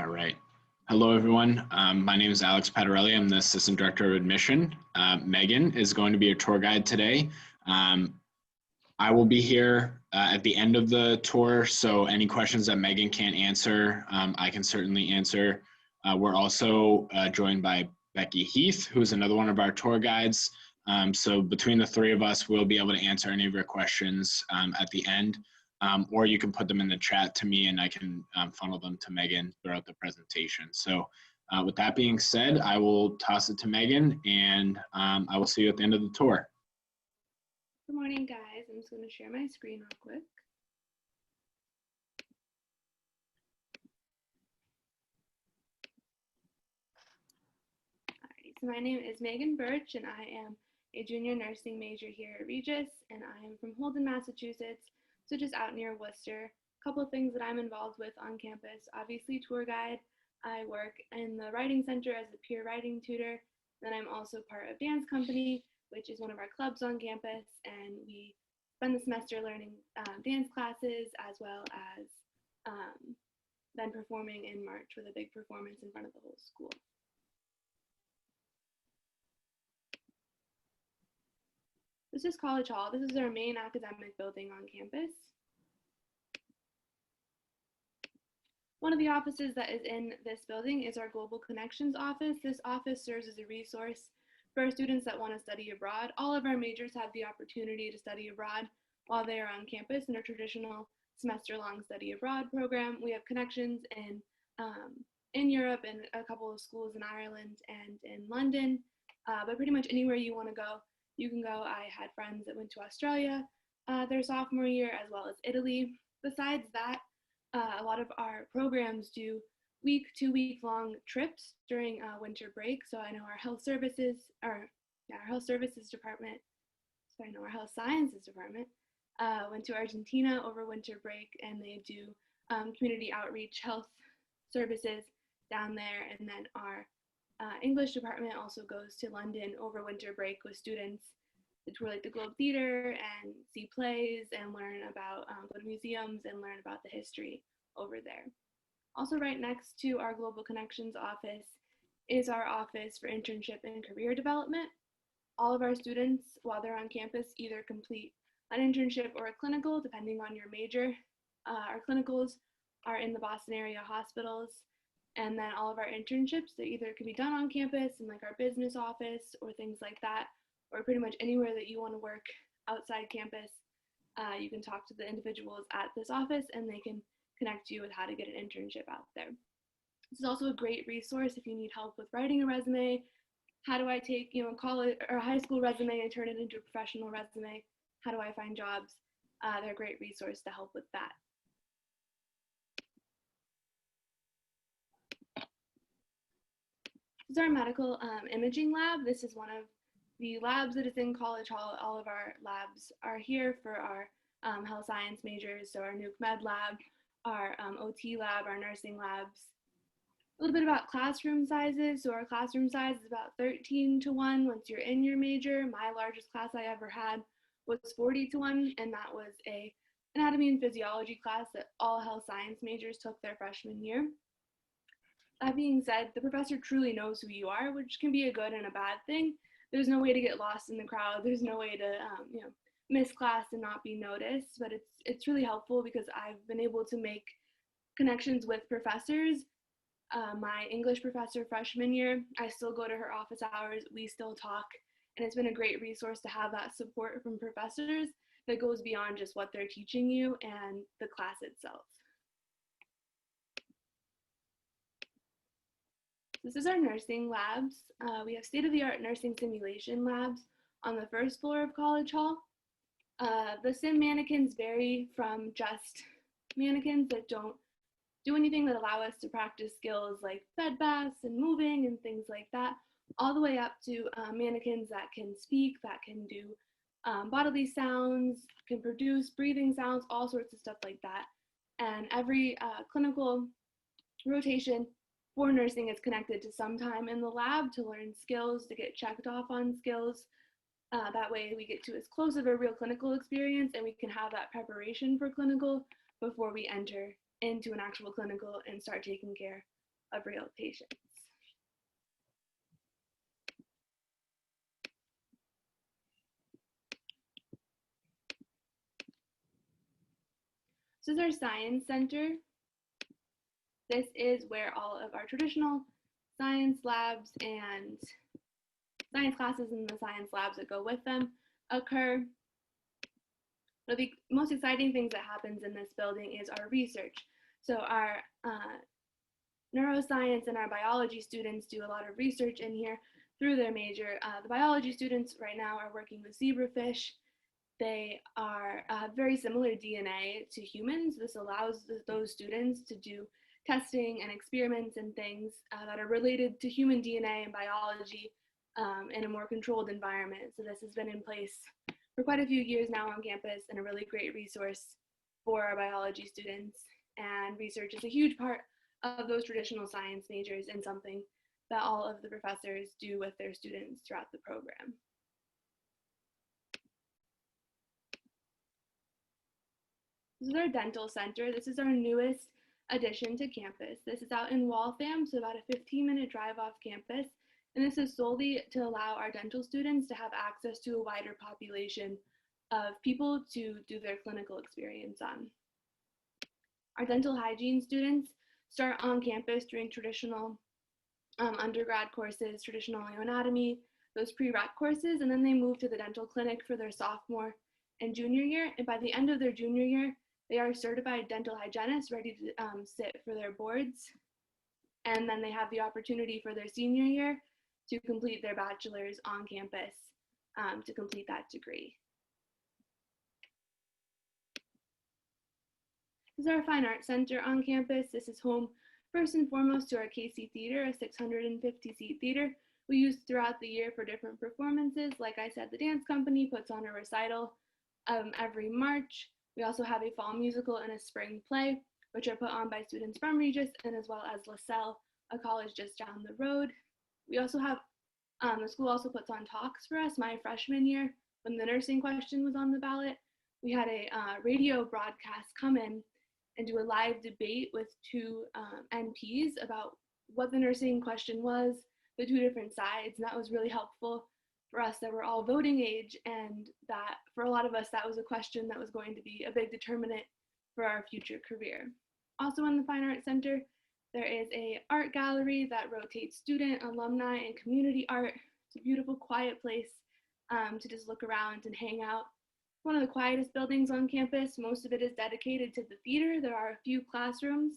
All right. Hello, everyone. My name is Alex Patarelli. I'm the Assistant Director of Admission. Megan is going to be your tour guide today. I will be here at the end of the tour, so any questions that Megan can't answer, I can certainly answer. We're also joined by Becky Heath, who's another one of our tour guides. So between the three of us, we'll be able to answer any of your questions at the end. Or you can put them in the chat to me and I can funnel them to Megan throughout the presentation. So with that being said, I will toss it to Megan and I will see you at the end of the tour. Good morning, guys. I'm just going to share my screen real quick. Alrighty, so my name is Megan Birch and I am a junior nursing major here at Regis, and I am from Holden, Massachusetts, so just out near Worcester. A couple of things that I'm involved with on campus: obviously tour guide. I work in the writing center as a peer writing tutor. Then I'm also part of dance company, which is one of our clubs on campus, and we spend the semester learning dance classes as well as then performing in March with a big performance in front of the whole school. This is College Hall. This is our main academic building on campus. One of the offices that is in this building is our Global Connections office. This office serves as a resource for students that want to study abroad. All of our majors have the opportunity to study abroad while they are on campus in a traditional semester-long study abroad program. We have connections in Europe and a couple of schools in Ireland and in London, but pretty much anywhere you want to go, you can go. I had friends that went to Australia their sophomore year, as well as Italy. Besides that, a lot of our programs do two-week long trips during winter break. So I know our health services department, our health sciences department went to Argentina over winter break, and they do community outreach health services down there. And then our English department also goes to London over winter break with students to tour like the Globe Theatre and see plays and learn about, go to museums and learn about the history over there. Also right next to our Global Connections office is our office for internship and career development. All of our students, while they're on campus, either complete an internship or a clinical, depending on your major. Our clinicals are in the Boston area hospitals, and then all of our internships, they either can be done on campus in like our business office or things like that, or pretty much anywhere that you want to work outside campus. You can talk to the individuals at this office and they can connect you with how to get an internship out there. This is also a great resource if you need help with writing a resume. How do I take, a college or a high school resume and turn it into a professional resume? How do I find jobs? They're a great resource to help with that. This is our medical imaging lab. This is one of the labs that is in College Hall. All of our labs are here for our health science majors. So our nuke med lab, our OT lab, our nursing labs. A little bit about classroom sizes. So our classroom size is about 13:1 once you're in your major. My largest class I ever had was 40:1, and that was an anatomy and physiology class that all health science majors took their freshman year. That being said, the professor truly knows who you are, which can be a good and a bad thing. There's no way to get lost in the crowd. There's no way to miss class and not be noticed, but it's really helpful because I've been able to make connections with professors. My English professor freshman year, I still go to her office hours. We still talk, and it's been a great resource to have that support from professors that goes beyond just what they're teaching you and the class itself. This is our nursing labs. We have state-of-the-art nursing simulation labs on the first floor of College Hall. The sim mannequins vary from just mannequins that don't do anything that allow us to practice skills like bed baths and moving and things like that, all the way up to mannequins that can speak, that can do bodily sounds, can produce breathing sounds, all sorts of stuff like that. And every clinical rotation for nursing is connected to some time in the lab to learn skills, to get checked off on skills. That way we get to as close of a real clinical experience and we can have that preparation for clinical before we enter into an actual clinical and start taking care of real patients. This is our science center. This is where all of our traditional science labs and science classes and the science labs that go with them occur. One of the most exciting things that happens in this building is our research. So our neuroscience and our biology students do a lot of research in here through their major. The biology students right now are working with zebrafish. They are very similar DNA to humans. This allows those students to do testing and experiments and things that are related to human DNA and biology in a more controlled environment. So this has been in place for quite a few years now on campus and a really great resource for our biology students. And research is a huge part of those traditional science majors and something that all of the professors do with their students throughout the program. This is our dental center. This is our newest addition to campus. This is out in Waltham, so about a 15-minute drive off campus. And this is solely to allow our dental students to have access to a wider population of people to do their clinical experience on. Our dental hygiene students start on campus doing traditional undergrad courses, traditional anatomy, those pre-req courses, and then they move to the dental clinic for their sophomore and junior year. And by the end of their junior year, they are certified dental hygienists ready to sit for their boards. And then they have the opportunity for their senior year to complete their bachelor's on campus to complete that degree. This is our Fine Arts Center on campus. This is home first and foremost to our Casey Theater, a 650-seat theater we use throughout the year for different performances. Like I said, the dance company puts on a recital every March. We also have a fall musical and a spring play, which are put on by students from Regis and as well as LaSalle, a college just down the road. We also have, the school also puts on talks for us. My freshman year, when the nursing question was on the ballot, we had a radio broadcast come in and do a live debate with two NPs about what the nursing question was, the two different sides, and that was really helpful for us that we're all voting age, and that for a lot of us, that was a question that was going to be a big determinant for our future career. Also in the Fine Arts Center, there is a art gallery that rotates student, alumni, and community art. It's a beautiful, quiet place to just look around and hang out. One of the quietest buildings on campus. Most of it is dedicated to the theater. There are a few classrooms.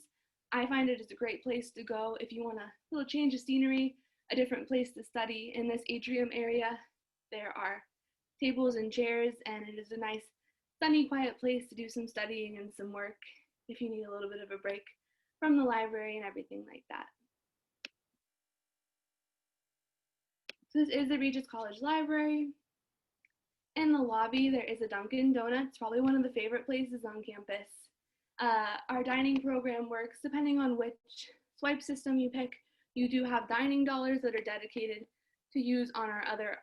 I find it is a great place to go if you want a little change of scenery, a different place to study. In this atrium area, there are tables and chairs, and it is a nice, sunny, quiet place to do some studying and some work if you need a little bit of a break from the library and everything like that. So this is the Regis College Library. In the lobby, there is a Dunkin' Donuts, probably one of the favorite places on campus. Our dining program works depending on which swipe system you pick. You do have dining dollars that are dedicated to use on our other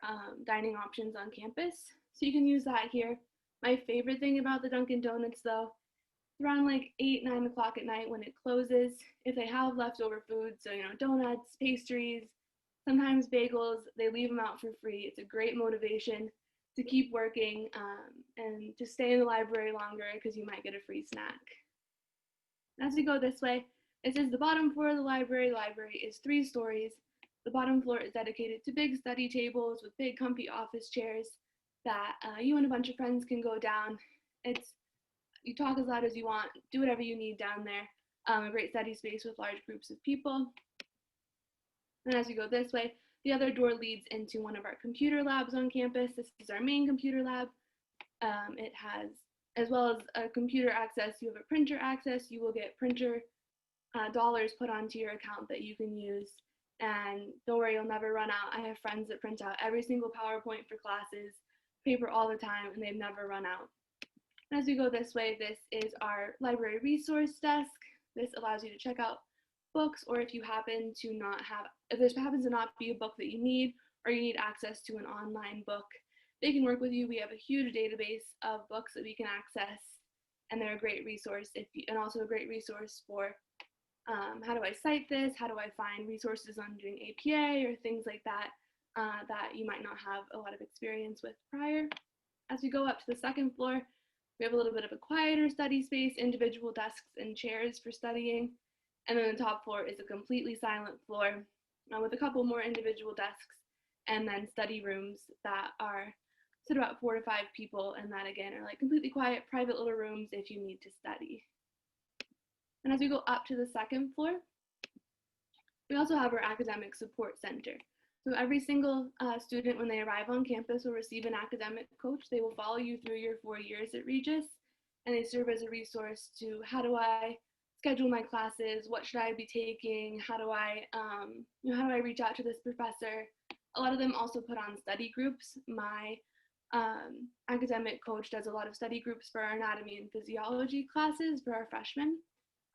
dining options on campus. So you can use that here. My favorite thing about the Dunkin' Donuts though, around like 8, 9 o'clock at night when it closes, if they have leftover food, so donuts, pastries, sometimes bagels, they leave them out for free. It's a great motivation to keep working and to stay in the library longer because you might get a free snack. As we go this way, this is the bottom floor of the library. The library is 3 stories. The bottom floor is dedicated to big study tables with big comfy office chairs that you and a bunch of friends can go down. You talk as loud as you want, do whatever you need down there. A great study space with large groups of people. And as you go this way, the other door leads into one of our computer labs on campus. This is our main computer lab. It has, as well as a computer access, you have a printer access. You will get printer dollars put onto your account that you can use. And don't worry, you'll never run out. I have friends that print out every single PowerPoint for classes, paper all the time, and they've never run out. And as we go this way, this is our library resource desk. This allows you to check out books, or if you happen to not have, if there happens to not be a book that you need, or you need access to an online book, they can work with you. We have a huge database of books that we can access, and they're a great resource and also a great resource for How do I cite this? How do I find resources on doing APA or things like that that you might not have a lot of experience with prior? As we go up to the second floor, we have a little bit of a quieter study space, individual desks and chairs for studying. And then the top floor is a completely silent floor with a couple more individual desks and then study rooms that are sit about 4 to 5 people, and that again are like completely quiet, private little rooms if you need to study. And as we go up to the second floor, we also have our academic support center. So every single student, when they arrive on campus, will receive an academic coach. They will follow you through your 4 years at Regis, and they serve as a resource to how do I schedule my classes, what should I be taking, how do I reach out to this professor. A lot of them also put on study groups. My academic coach does a lot of study groups for our anatomy and physiology classes for our freshmen,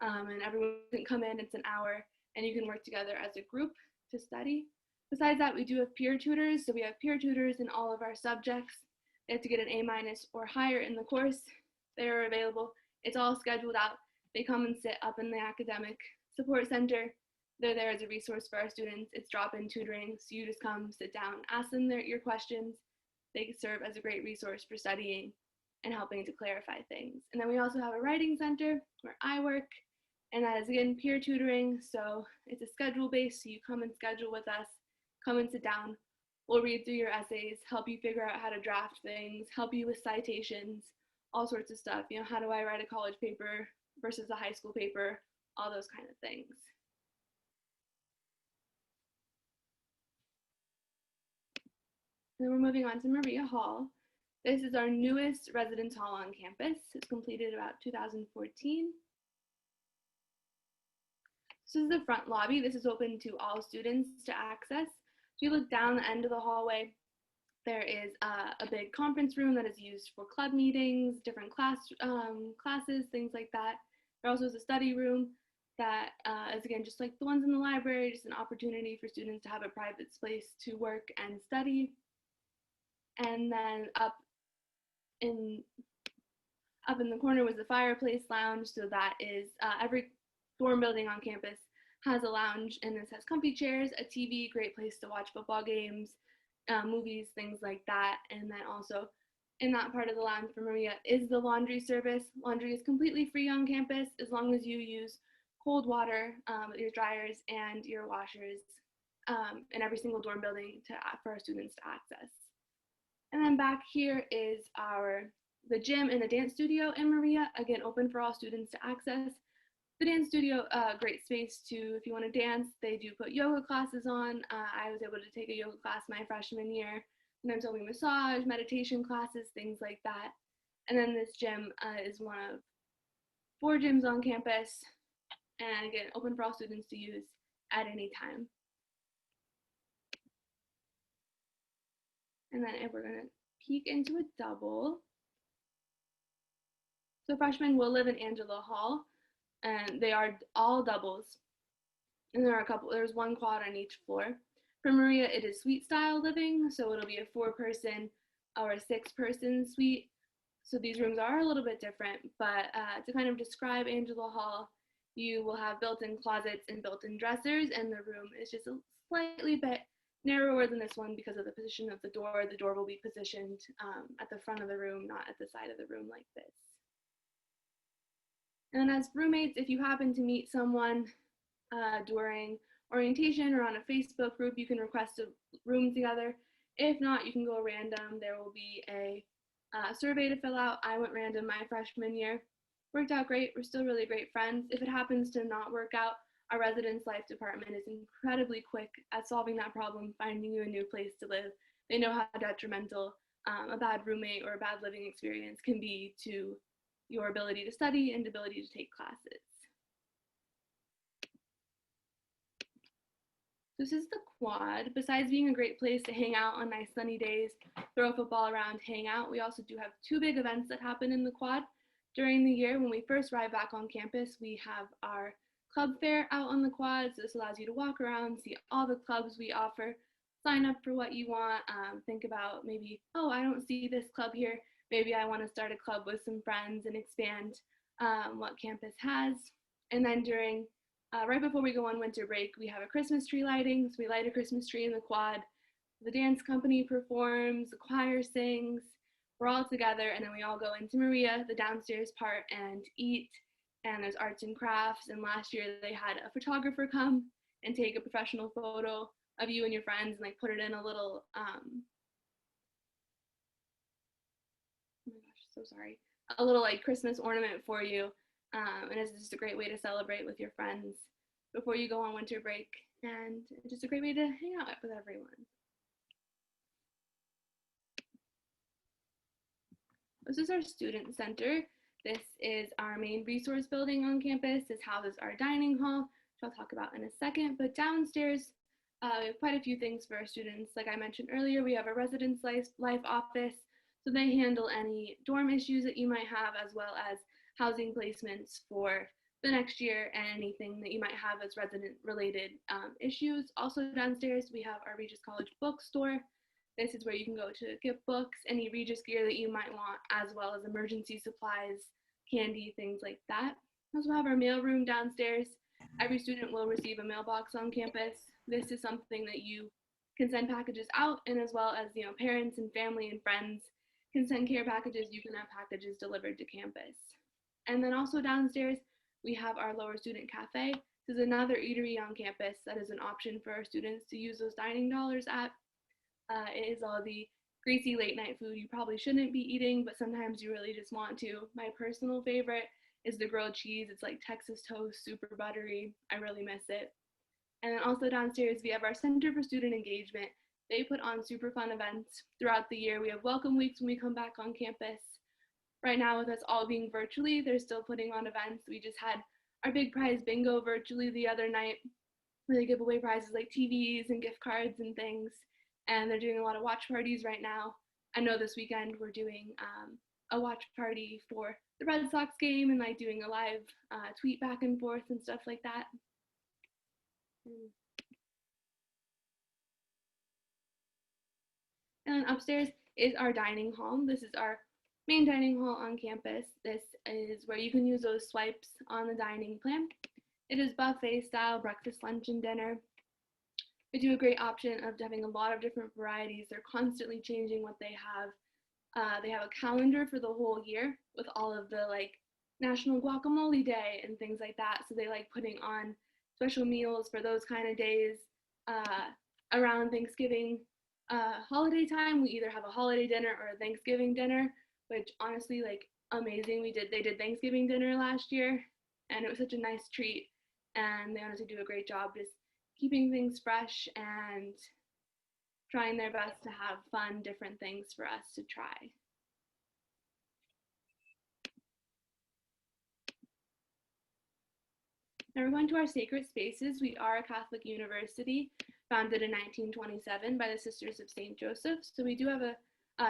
and everyone can come in. It's an hour, and you can work together as a group to study. Besides that, we do have peer tutors. So we have peer tutors in all of our subjects. They have to get an A- or higher in the course. They are available. It's all scheduled out. They come and sit up in the academic support center. They're there as a resource for our students. It's drop-in tutoring. So you just come, sit down, ask them your questions. They serve as a great resource for studying and helping to clarify things. And then we also have a writing center where I work. And that is, again, peer tutoring. So it's a schedule based. So you come and schedule with us. Come and sit down. We'll read through your essays, help you figure out how to draft things, help you with citations, all sorts of stuff. You know, how do I write a college paper versus a high school paper, all those kind of things. And then we're moving on to Maria Hall. This is our newest residence hall on campus. It's completed about 2014. This is the front lobby. This is open to all students to access. So you look down the end of the hallway, there is a big conference room that is used for club meetings, different classes, things like that. There also is a study room that is, again, just like the ones in the library, just an opportunity for students to have a private space to work and study. And then up in the corner was the fireplace lounge. So that is every dorm building on campus has a lounge, and this has comfy chairs, a TV, great place to watch football games, movies, things like that. And then also in that part of the lounge for Maria is the laundry service. Laundry is completely free on campus as long as you use cold water, your dryers and your washers in every single dorm building for our students to access. And then back here is the gym and the dance studio in Maria, again, open for all students to access. The dance studio, great space if you want to dance. They do put yoga classes on. I was able to take a yoga class my freshman year. Sometimes there'll be massage, meditation classes, things like that. And then this gym is one of 4 gyms on campus. And again, open for all students to use at any time. And then if we're going to peek into a double. So freshmen will live in Angela Hall, and they are all doubles. And there's 1 quad on each floor. For Maria, it is suite style living, so it'll be a 4-person or a 6-person suite. So these rooms are a little bit different, but to kind of describe Angela Hall, you will have built-in closets and built-in dressers, and the room is just a slightly bit narrower than this one because of the position of the door. The door will be positioned at the front of the room, not at the side of the room like this. And then as roommates, if you happen to meet someone during orientation or on a Facebook group, you can request a room together. If not, you can go random. There will be a survey to fill out. I went random my freshman year. Worked out great. We're still really great friends. If it happens to not work out, our residence life department is incredibly quick at solving that problem, finding you a new place to live. They know how detrimental a bad roommate or a bad living experience can be to your ability to study and ability to take classes. This is the quad. Besides being a great place to hang out on nice sunny days, throw football around, hang out, we also do have 2 big events that happen in the quad. During the year, when we first arrive back on campus, we have our club fair out on the quad. So this allows you to walk around, see all the clubs we offer, sign up for what you want, think about maybe, oh, I don't see this club here. Maybe I want to start a club with some friends and expand what campus has. And then during Right before we go on winter break, we have a Christmas tree lighting. So we light a Christmas tree in the quad. The dance company performs, the choir sings, we're all together, and then we all go into Maria, the downstairs part, and eat. And there's arts and crafts. And last year they had a photographer come and take a professional photo of you and your friends and like put it in a little oh my gosh, so sorry, a little like Christmas ornament for you. And it's just a great way to celebrate with your friends before you go on winter break, and just a great way to hang out with everyone. This is our student center. This is our main resource building on campus. This houses our dining hall, which I'll talk about in a second. But downstairs, we have quite a few things for our students. Like I mentioned earlier, we have a residence life office. So they handle any dorm issues that you might have, as well as housing placements for the next year and anything that you might have as resident related issues. Also downstairs, we have our Regis College bookstore. This is where you can go to get books, any Regis gear that you might want, as well as emergency supplies, candy, things like that. We also have our mail room downstairs. Every student will receive a mailbox on campus. This is something that you can send packages out, and as well as parents and family and friends can send care packages. You can have packages delivered to campus. And then also downstairs, we have our lower student cafe. This is another eatery on campus that is an option for our students to use those dining dollars at. It is all the greasy late night food you probably shouldn't be eating, but sometimes you really just want to. My personal favorite is the grilled cheese. It's like Texas toast, super buttery. I really miss it. And then also downstairs, we have our Center for Student Engagement. They put on super fun events throughout the year. We have welcome weeks when we come back on campus. Right now, with us all being virtually, they're still putting on events. We just had our big prize bingo virtually the other night, where they give away prizes like TVs and gift cards and things. And they're doing a lot of watch parties right now. I know this weekend we're doing a watch party for the Red Sox game, and like doing a live tweet back and forth and stuff like that. And then upstairs is our dining hall. This is our main dining hall on campus. This is where you can use those swipes on the dining plan. It is buffet style, breakfast, lunch, and dinner. They do a great option of having a lot of different varieties. They're constantly changing what they have. They have a calendar for the whole year with all of the like National Guacamole Day and things like that. So they like putting on special meals for those kind of days. Around Thanksgiving holiday time, we either have a holiday dinner or a Thanksgiving dinner, which honestly, like, amazing. They did Thanksgiving dinner last year, and it was such a nice treat. And they honestly do a great job just keeping things fresh and trying their best to have fun, different things for us to try. Now we're going to our sacred spaces. We are a Catholic university founded in 1927 by the Sisters of St. Joseph. So we do have a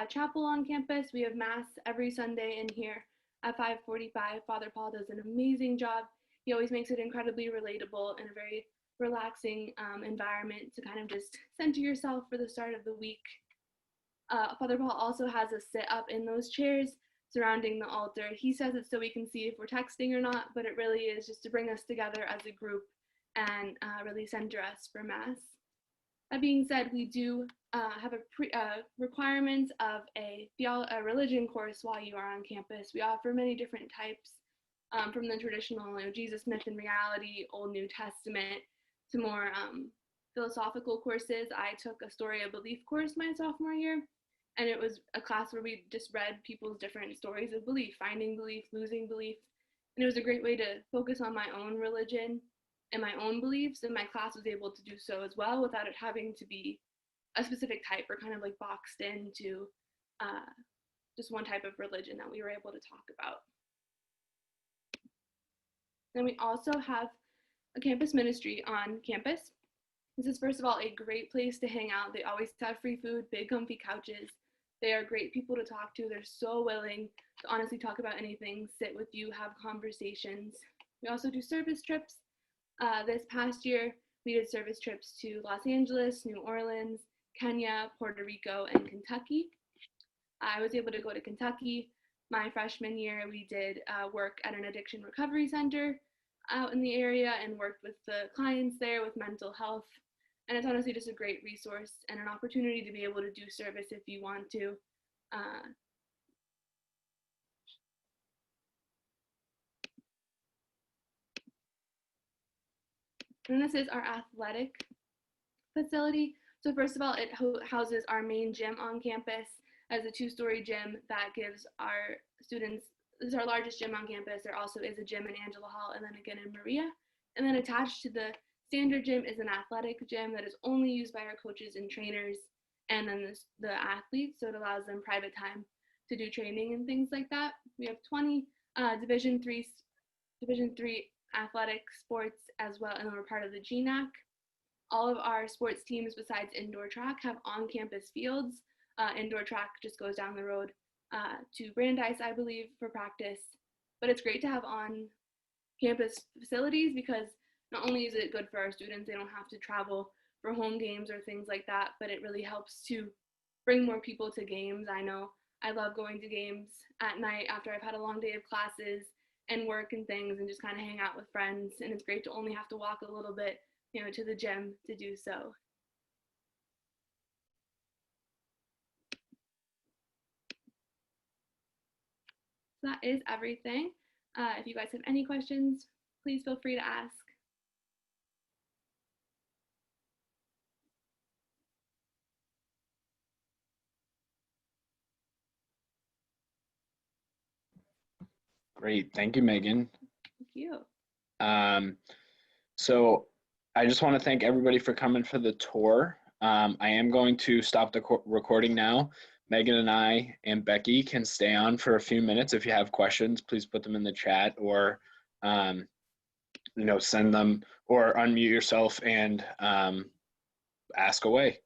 chapel on campus. We have Mass every Sunday in here at 5:45. Father Paul does an amazing job. He always makes it incredibly relatable and a very relaxing environment to kind of just center yourself for the start of the week. Father Paul also has us sit up in those chairs surrounding the altar. He says it so we can see if we're texting or not, but it really is just to bring us together as a group and really center us for Mass. That being said, we do have a requirement of a religion course while you are on campus. We offer many different types, from the traditional Jesus, Myth, and Reality, Old New Testament, to more philosophical courses. I took a Story of Belief course my sophomore year, and it was a class where we just read people's different stories of belief, finding belief, losing belief, and it was a great way to focus on my own religion and my own beliefs, and my class was able to do so as well without it having to be a specific type or kind of like boxed into just one type of religion that we were able to talk about. Then we also have a campus ministry on campus. This is, first of all, a great place to hang out. They always have free food, big comfy couches. They are great people to talk to. They're so willing to honestly talk about anything, sit with you, have conversations. We also do service trips. This past year, we did service trips to Los Angeles, New Orleans, Kenya, Puerto Rico, and Kentucky. I was able to go to Kentucky my freshman year. We did work at an addiction recovery center. out in the area and worked with the clients there with mental health. And it's honestly just a great resource and an opportunity to be able to do service if you want to. And this is our athletic facility. So first of all, it houses our main gym on campus as a 2-story gym that gives our students, this is our largest gym on campus. There also is a gym in Angela Hall and then again in Maria. And then attached to the standard gym is an athletic gym that is only used by our coaches and trainers and then the athletes. So it allows them private time to do training and things like that. We have 20 Division III athletic sports as well, and then we're part of the GNAC. All of our sports teams besides indoor track have on-campus fields. Indoor track just goes down the road to Brandeis, I believe, for practice. But it's great to have on-campus facilities because not only is it good for our students, they don't have to travel for home games or things like that, but it really helps to bring more people to games. I know I love going to games at night after I've had a long day of classes and work and things and just kind of hang out with friends. And it's great to only have to walk a little bit, to the gym to do so. So that is everything. If you guys have any questions, please feel free to ask. Great. Thank you, Megan. Thank you. So I just want to thank everybody for coming for the tour. I am going to stop the recording now. Megan and I and Becky can stay on for a few minutes. If you have questions, please put them in the chat or, send them or unmute yourself and ask away.